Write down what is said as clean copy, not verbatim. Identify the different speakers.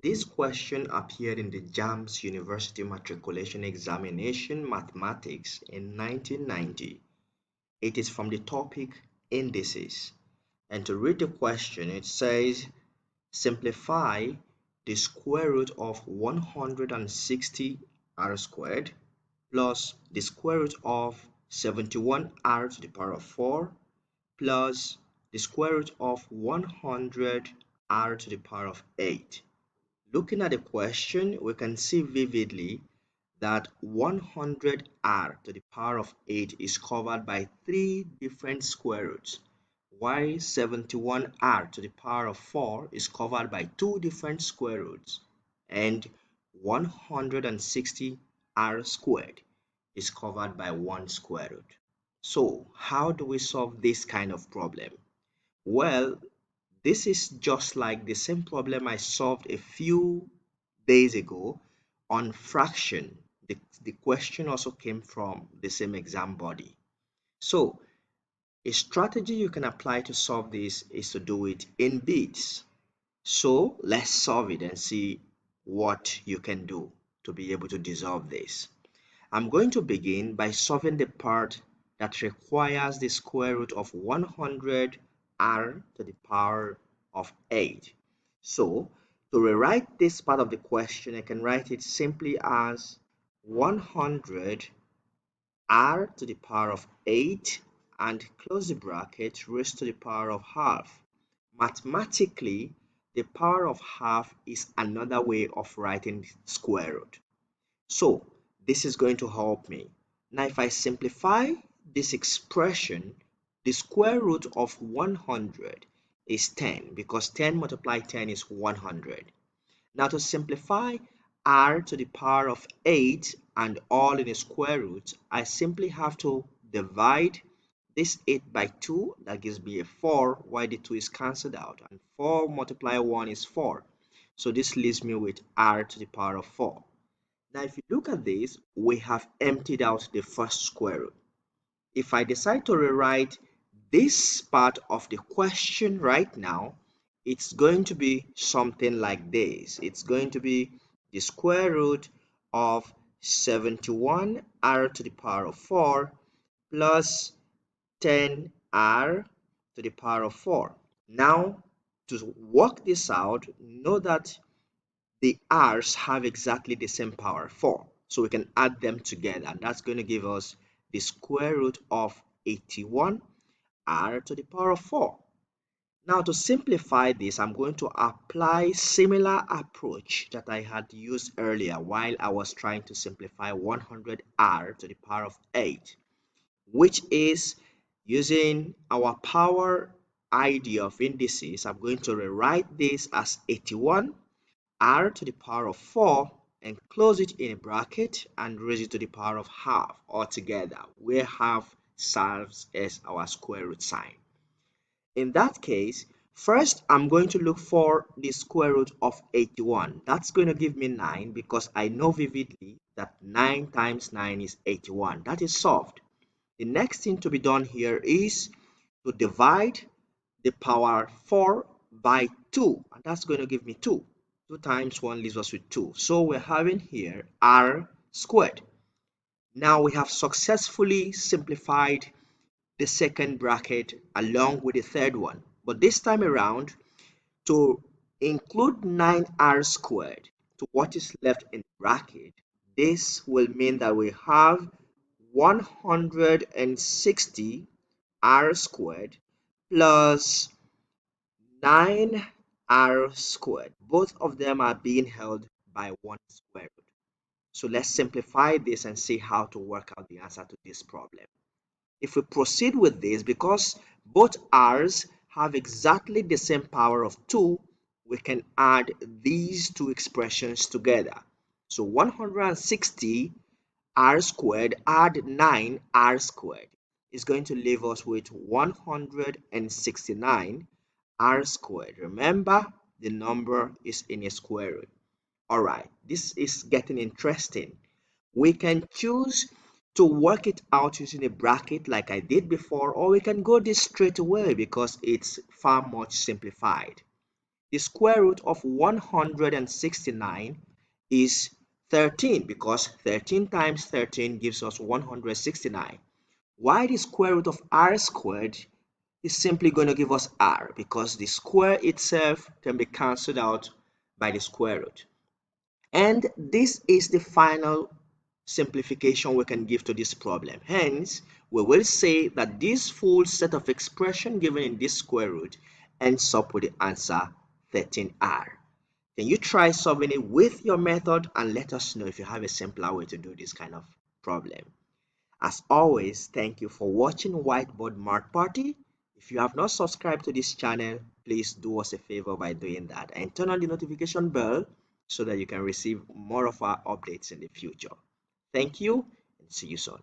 Speaker 1: This question appeared in the JAMB's University Matriculation Examination Mathematics in 1990. It is from the topic Indices. And to read the question, it says, simplify the square root of 160 r squared plus the square root of 71 r to the power of 4 plus the square root of 100 r to the power of 8. Looking at the question, we can see vividly that 100r to the power of 8 is covered by three different square roots, while 71r to the power of 4 is covered by two different square roots, and 160r squared is covered by one square root. So, how do we solve this kind of problem? Well, this is just like the same problem I solved a few days ago on fraction. The question also came from the same exam body. So, a strategy you can apply to solve this is to do it in bits. So, let's solve it and see what you can do to be able to dissolve this. I'm going to begin by solving the part that requires the square root of 100 r to the power of 8. So, to rewrite this part of the question, I can write it simply as 100 r to the power of 8 and close the bracket raised to the power of half. Mathematically, the power of half is another way of writing square root. So, this is going to help me. Now, if I simplify this expression, the square root of 100 is 10 because 10 multiplied 10 is 100. Now, to simplify r to the power of 8 and all in a square root, I simply have to divide this 8 by 2. That gives me a 4, while the 2 is cancelled out. And 4 multiplied 1 is 4. So, this leaves me with r to the power of 4. Now, if you look at this, we have emptied out the first square root. If I decide to rewrite this part of the question right now, it's going to be something like this. It's going to be the square root of 71 r to the power of 4 plus 10 r to the power of 4. Now, to work this out, know that the r's have exactly the same power, 4. So we can add them together, and that's going to give us the square root of 81 r to the power of 4. Now, to simplify this, I'm going to apply similar approach that I had used earlier while I was trying to simplify 100r to the power of 8, which is using our power idea of indices. I'm going to rewrite this as 81 r to the power of 4 and close it in a bracket and raise it to the power of half altogether, where half serves as our square root sign. In that case, first I'm going to look for the square root of 81. That's going to give me 9 because I know vividly that 9 times 9 is 81. That is solved. The next thing to be done here is to divide the power 4 by 2, and that's going to give me 2. 2 times 1 leaves us with 2. So we're having here r squared. Now we have successfully simplified the second bracket along with the third one. But this time around, to include 9r squared to what is left in the bracket, this will mean that we have 160 r squared plus 9r squared. Both of them are being held by one square root. So let's simplify this and see how to work out the answer to this problem. If we proceed with this, because both r's have exactly the same power of 2, we can add these two expressions together. So 160 r squared add 9 r squared is going to leave us with 169 r squared. Remember, the number is in a square root. All right, this is getting interesting. We can choose to work it out using a bracket like I did before, or we can go this straight away because it's far much simplified. The square root of 169 is 13 because 13 times 13 gives us 169. Why the square root of r squared is simply going to give us r because the square itself can be cancelled out by the square root. And this is the final simplification we can give to this problem. Hence, we will say that this full set of expression given in this square root ends up with the answer 13r. Can you try solving it with your method and let us know if you have a simpler way to do this kind of problem? As always, thank you for watching Whiteboard Math Party. If you have not subscribed to this channel, please do us a favor by doing that and turn on the notification bell so that you can receive more of our updates in the future. Thank you and see you soon.